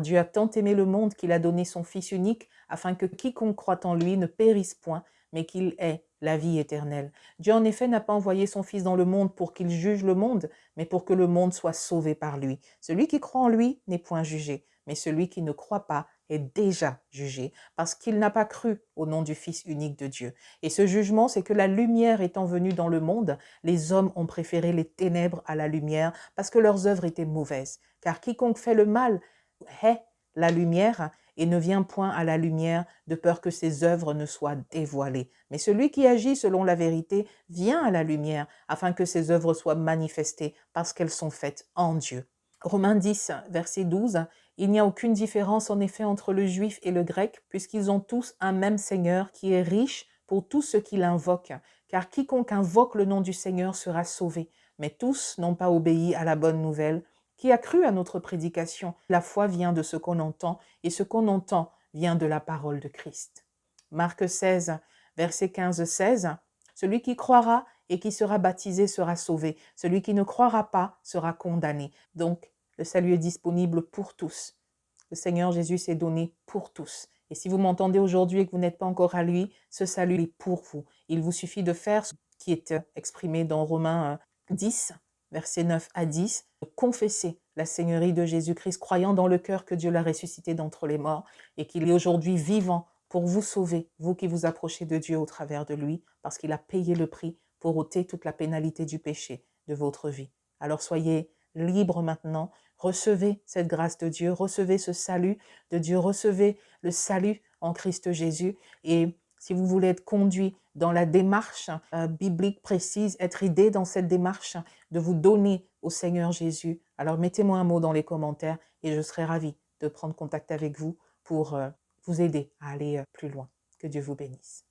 Dieu a tant aimé le monde qu'il a donné son Fils unique, afin que quiconque croit en lui ne périsse point, mais qu'il ait la vie éternelle. Dieu en effet n'a pas envoyé son Fils dans le monde pour qu'il juge le monde, mais pour que le monde soit sauvé par lui. Celui qui croit en lui n'est point jugé, mais celui qui ne croit pas est déjà jugé, parce qu'il n'a pas cru au nom du Fils unique de Dieu. Et ce jugement, c'est que la lumière étant venue dans le monde, les hommes ont préféré les ténèbres à la lumière, parce que leurs œuvres étaient mauvaises. Car quiconque fait le mal hait la lumière et ne vient point à la lumière de peur que ses œuvres ne soient dévoilées. Mais celui qui agit selon la vérité vient à la lumière afin que ses œuvres soient manifestées parce qu'elles sont faites en Dieu. Romains 10, verset 12, il n'y a aucune différence en effet entre le juif et le grec, puisqu'ils ont tous un même Seigneur qui est riche pour tous ceux qui l'invoquent, car quiconque invoque le nom du Seigneur sera sauvé. Mais tous n'ont pas obéi à la bonne nouvelle. Qui a cru à notre prédication? La foi vient de ce qu'on entend, et ce qu'on entend vient de la parole de Christ. Marc 16, verset 15-16, celui qui croira et qui sera baptisé sera sauvé. Celui qui ne croira pas sera condamné. Donc, le salut est disponible pour tous. Le Seigneur Jésus s'est donné pour tous. Et si vous m'entendez aujourd'hui et que vous n'êtes pas encore à lui, ce salut est pour vous. Il vous suffit de faire ce qui est exprimé dans Romains 10, versets 9 à 10, de confesser la Seigneurie de Jésus-Christ, croyant dans le cœur que Dieu l'a ressuscité d'entre les morts et qu'il est aujourd'hui vivant pour vous sauver, vous qui vous approchez de Dieu au travers de lui, parce qu'il a payé le prix pour ôter toute la pénalité du péché de votre vie. Alors soyez libres maintenant, recevez cette grâce de Dieu, recevez ce salut de Dieu, recevez le salut en Christ Jésus. Et si vous voulez être conduit dans la démarche biblique précise, être aidé dans cette démarche de vous donner au Seigneur Jésus, alors mettez-moi un mot dans les commentaires et je serai ravie de prendre contact avec vous pour vous aider à aller plus loin. Que Dieu vous bénisse.